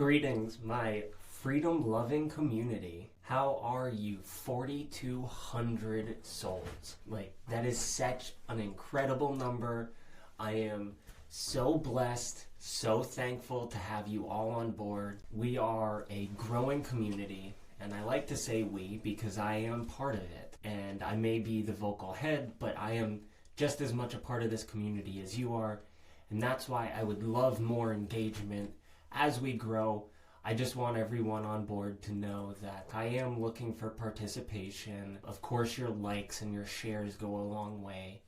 Greetings, my freedom-loving community. How are you, 4,200 souls? Like, that is such an incredible number. I am so blessed, so thankful to have you all on board. We are a growing community, and I like to say we because I am part of it. And I may be the vocal head, but I am just as much a part of this community as you are. And that's why I would love more engagement as we grow. I just want everyone on board to know that I am looking for participation. Of course, your likes and your shares go a long way.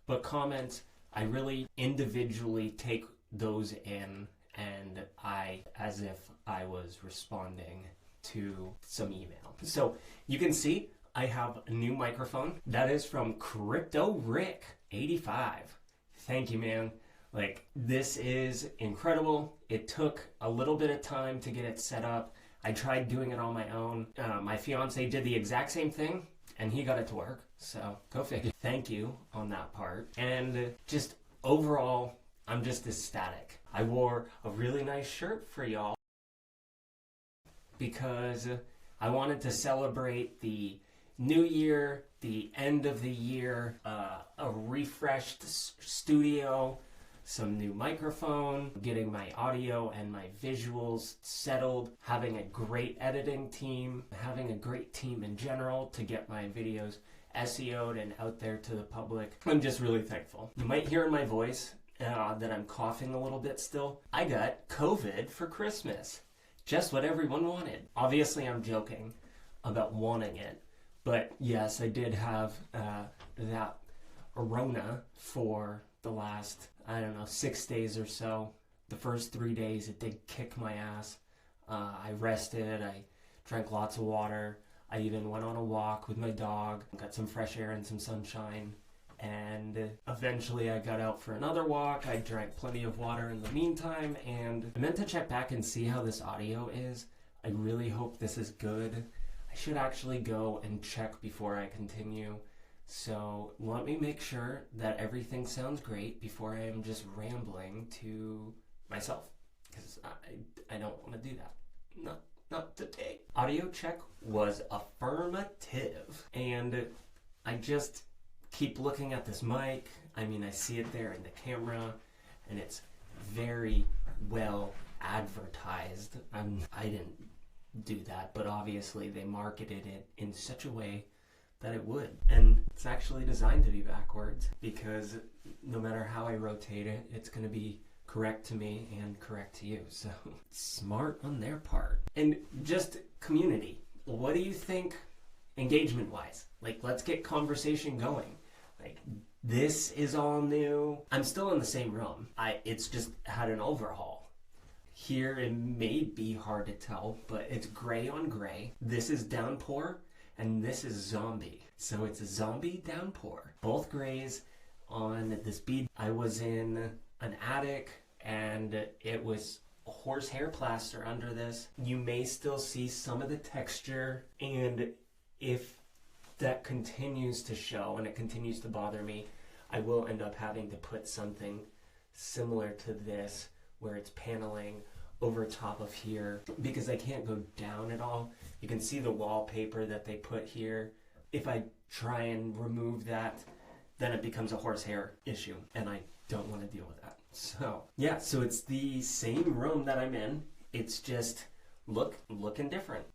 But comments, I really individually take those in, and as if I was responding to some email. So you can see I have a new microphone. That is from 𝗧𝗨𝗥𝗕𝗘𝗢𝗧. Thank you, man. Like, this is incredible. It took a little bit of time to get it set up. I tried doing it on my own. My fiance did the exact same thing, and he got it to work. So, go figure. Thank you on that part. And just overall, I'm just ecstatic. I wore a really nice shirt for y'all because I wanted to celebrate the new year, the end of the year, a refreshed studio, some new microphone, getting my audio and my visuals settled, having a great editing team, having a great team in general to get my videos SEO'd and out there to the public. I'm just really thankful. You might hear in my voice that I'm coughing a little bit still. I got COVID for Christmas. Just what everyone wanted. Obviously, I'm joking about wanting it, but yes, I did have that Rona for the last, 6 days or so. The first 3 days, it did kick my ass. I rested, I drank lots of water. I even went on a walk with my dog, got some fresh air and some sunshine. And eventually I got out for another walk. I drank plenty of water in the meantime, and I meant to check back and see how this audio is. I really hope this is good. I should actually go and check before I continue. So let me make sure that everything sounds great before I am just rambling to myself, because I don't want to do that. Not today. Audio check was affirmative, and I just keep looking at this mic. I mean, I see it there in the camera, and it's very well advertised. I didn't do that, but obviously they marketed it in such a way that it would. And it's actually designed to be backwards, because no matter how I rotate it, it's going to be correct to me and correct to you. So smart on their part. And just community. What do you think engagement-wise? Like, let's get conversation going. Like, this is all new. I'm still in the same room. It's just had an overhaul. Here it may be hard to tell, but it's gray on gray. This is downpour, and this is zombie. So it's a zombie downpour. Both grays on this bead. I was in an attic, and it was horsehair plaster under this. You may still see some of the texture, and if that continues to show and it continues to bother me, I will end up having to put something similar to this where it's paneling over top of here, because I can't go down at all. You can see the wallpaper that they put here. If I try and remove that, then it becomes a horsehair issue, and I don't want to deal with that. So yeah, so it's the same room that I'm in. It's just looking different.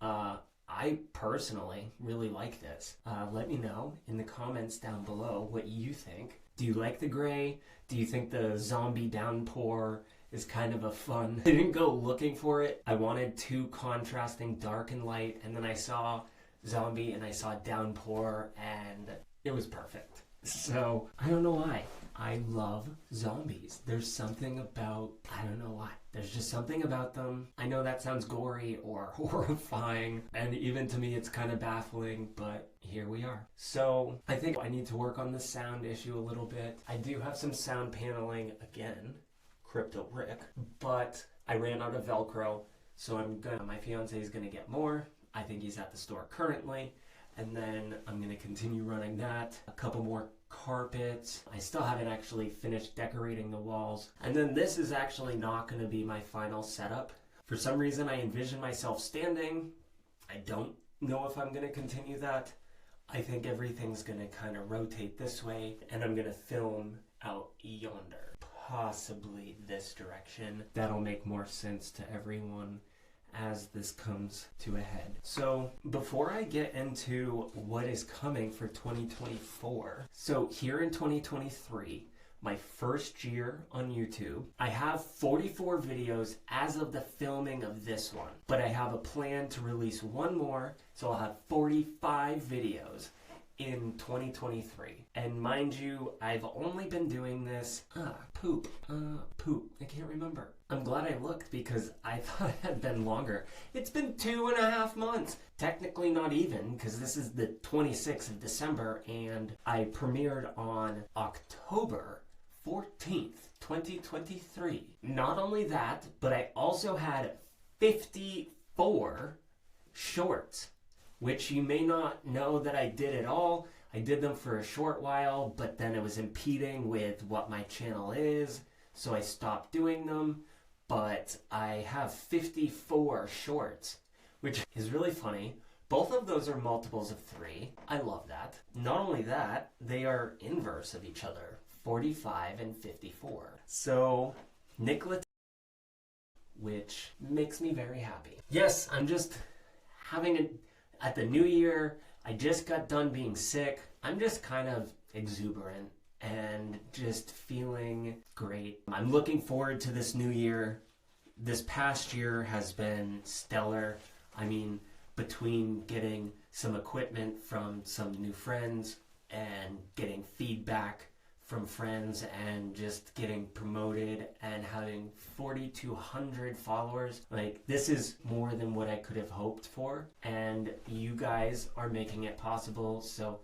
I personally really like this. Let me know in the comments down below what you think. Do you like the gray? Do you think the zombie downpour is kind of a fun? I didn't go looking for it. I wanted two contrasting dark and light, and then I saw zombie and I saw downpour, and it was perfect. So I don't know why. I love zombies. There's something about, I don't know why. There's just something about them. I know that sounds gory or horrifying, and even to me it's kind of baffling, but here we are. So I think I need to work on the sound issue a little bit. I do have some sound paneling again, 𝗧𝗨𝗥𝗕𝗦𝗧, but I ran out of Velcro, so my fiance is gonna get more. I think he's at the store currently, and then I'm gonna continue running that. A couple more carpets. I still haven't actually finished decorating the walls. And then this is actually not going to be my final setup. For some reason, I envision myself standing. I don't know if I'm going to continue that. I think everything's going to kind of rotate this way, and I'm going to film out yonder, possibly this direction. That'll make more sense to everyone as this comes to a head. So before I get into what is coming for 2024, so here in 2023, my first year on YouTube, I have 44 videos as of the filming of this one, but I have a plan to release one more, so I'll have 45 videos in 2023. And mind you, I've only been doing this, poop, I can't remember. I'm glad I looked because I thought it had been longer. It's been 2.5 months. Technically not even, because this is the 26th of December, and I premiered on October 14th, 2023. Not only that, but I also had 54 shorts, which you may not know that I did at all. I did them for a short while, but then it was impeding with what my channel is, so I stopped doing them. But I have 54 shorts, which is really funny. Both of those are multiples of 3. I love that. Not only that, they are inverse of each other. 45 and 54. So, 𝗦𝗫𝗕𝗏, which makes me very happy. Yes, I'm just having it at the new year. I just got done being sick. I'm just kind of exuberant and just feeling great. I'm looking forward to this new year. This past year has been stellar. I mean, between getting some equipment from some new friends and getting feedback from friends and just getting promoted and having 4,200 followers. Like, this is more than what I could have hoped for, and you guys are making it possible, so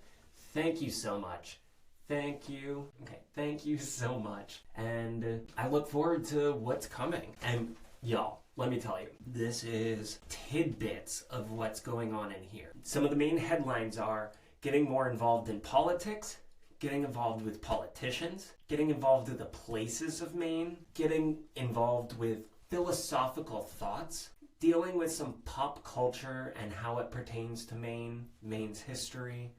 thank you so much. Thank you. Okay, thank you so much. And I look forward to what's coming. And y'all, let me tell you, this is tidbits of what's going on in here. Some of the main headlines are getting more involved in politics, getting involved with politicians, getting involved with the places of Maine, getting involved with philosophical thoughts, dealing with some pop culture and how it pertains to Maine, Maine's history,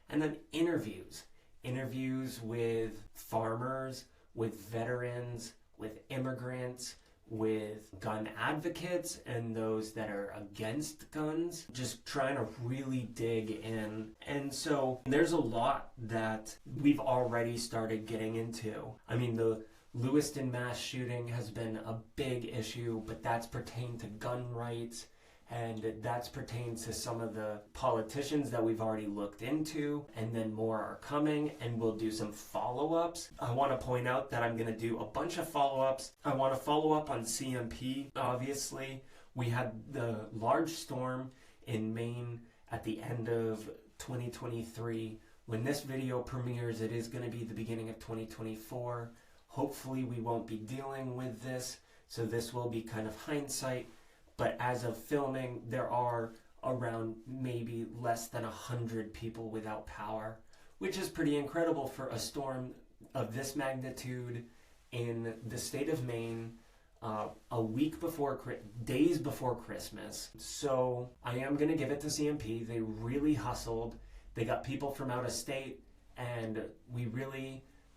and then interviews. Interviews with farmers, with veterans, with immigrants, with gun advocates and those that are against guns, just trying to really dig in. And so there's a lot that we've already started getting into. I mean, the Lewiston mass shooting has been a big issue, but that's pertained to gun rights, and that's pertained to some of the politicians that we've already looked into, and then more are coming, and we'll do some follow-ups. I want to point out that I'm going to do a bunch of follow-ups. I want to follow up on CMP, obviously. We had the large storm in Maine at the end of 2023. When this video premieres, it is going to be the beginning of 2024. Hopefully we won't be dealing with this, so this will be kind of hindsight. But as of filming, there are around maybe less than 100 people without power, which is pretty incredible for a storm of this magnitude in the state of Maine, a week before, days before Christmas. So I am going to give it to CMP. They really hustled. They got people from out of state, and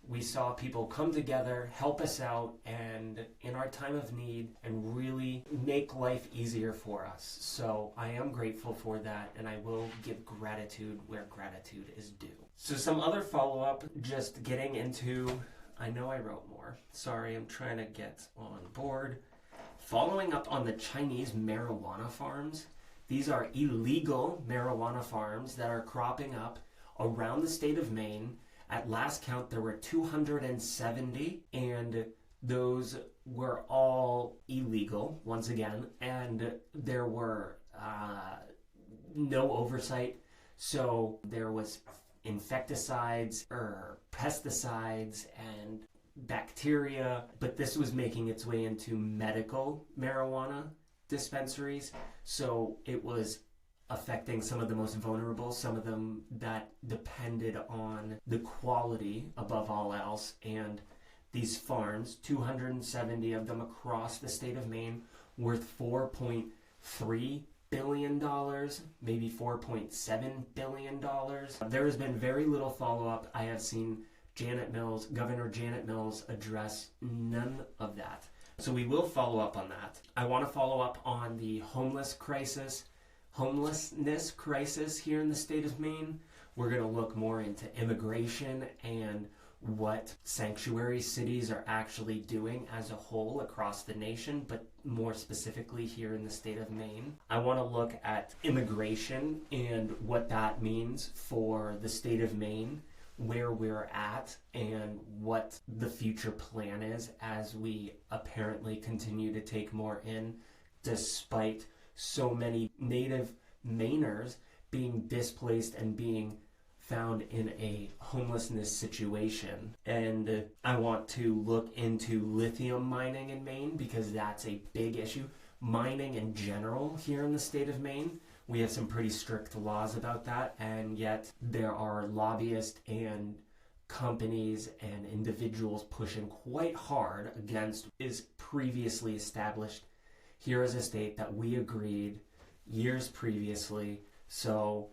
we saw people come together, help us out, and in our time of need, and really make life easier for us. So I am grateful for that, and I will give gratitude where gratitude is due. So some other follow-up, just getting into, I know I wrote more. Sorry, I'm trying to get on board. Following up on the Chinese marijuana farms. These are illegal marijuana farms that are cropping up around the state of Maine. At last count, there were 270, and those were all illegal, once again, and there were no oversight. So there was insecticides or pesticides and bacteria, but this was making its way into medical marijuana dispensaries. So it was affecting some of the most vulnerable, some of them that depended on the quality above all else. And these farms, 270 of them across the state of Maine, worth $4.3 billion, maybe $4.7 billion. There has been very little follow-up. I have seen Governor Janet Mills address none of that. So we will follow up on that. I want to follow up on the homelessness crisis here in the state of Maine. We're going to look more into immigration and what sanctuary cities are actually doing as a whole across the nation, but more specifically here in the state of Maine. I want to look at immigration and what that means for the state of Maine, where we're at, and what the future plan is as we apparently continue to take more in, despite so many native Mainers being displaced and being found in a homelessness situation. And I want to look into lithium mining in Maine because that's a big issue. Mining in general here in the state of Maine, we have some pretty strict laws about that, and yet there are lobbyists and companies and individuals pushing quite hard against is previously established here as a state that we agreed years previously. So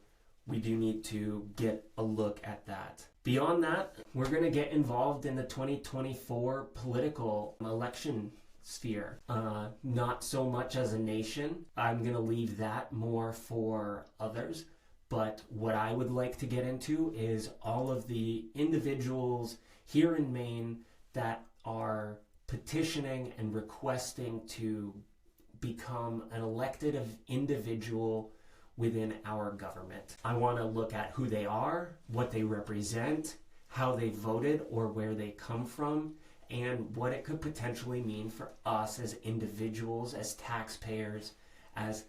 we do need to get a look at that. Beyond that, we're going to get involved in the 2024 political election sphere. Not so much as a nation. I'm going to leave that more for others. But what I would like to get into is all of the individuals here in Maine that are petitioning and requesting to become an elected individual within our government. I want to look at who they are, what they represent, how they voted or where they come from, and what it could potentially mean for us as individuals, as taxpayers, as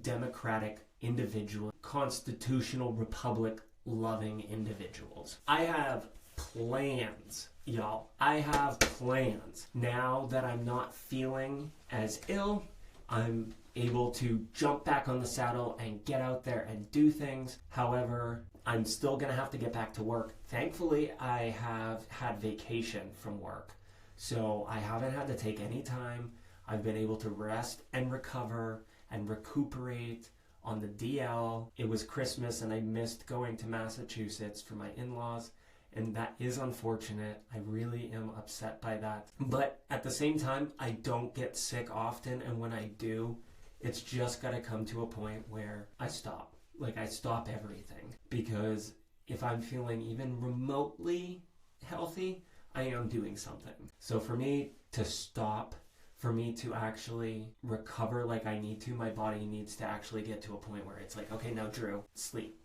democratic individuals, constitutional republic loving individuals. I have plans, y'all. I have plans. Now that I'm not feeling as ill, I'm able to jump back on the saddle and get out there and do things. However, I'm still going to have to get back to work. Thankfully, I have had vacation from work, so I haven't had to take any time. I've been able to rest and recover and recuperate on the DL. It was Christmas and I missed going to Massachusetts for my in-laws, and that is unfortunate. I really am upset by that. But at the same time, I don't get sick often, and when I do, it's just got to come to a point where I stop. Like, I stop everything. Because if I'm feeling even remotely healthy, I am doing something. So for me to stop, for me to actually recover like I need to, my body needs to actually get to a point where it's like, okay, now Drew, sleep.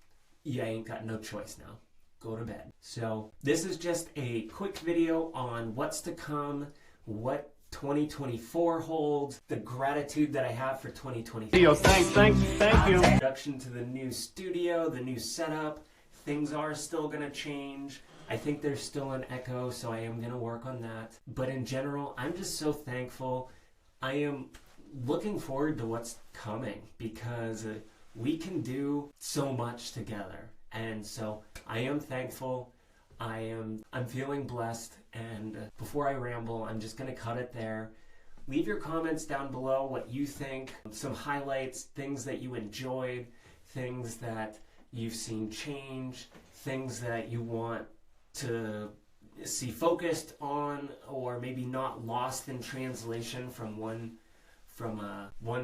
You ain't got no choice now. Go to bed. So this is just a quick video on what's to come, what 2024 holds, the gratitude that I have for 2023. Thank you. Introduction to the new studio, the new setup. Things are still going to change. I think there's still an echo, so I am going to work on that. But in general, I'm just so thankful. I am looking forward to what's coming because we can do so much together. And so I am thankful. I'm feeling blessed, and before I ramble, I'm just going to cut it there. Leave your comments down below what you think, some highlights, things that you enjoyed, things that you've seen change, things that you want to see focused on, or maybe not lost in translation from one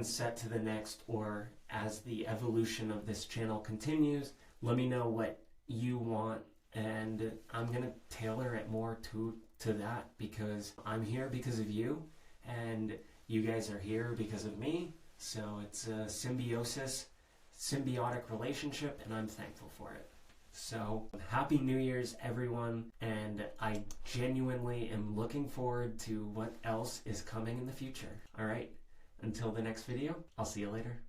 set to the next, or as the evolution of this channel continues. Let me know what you want, and I'm going to tailor it more to that, because I'm here because of you, and you guys are here because of me. So it's a symbiotic relationship, and I'm thankful for it. So happy New Year's, everyone, and I genuinely am looking forward to what else is coming in the future. All right, until the next video, I'll see you later.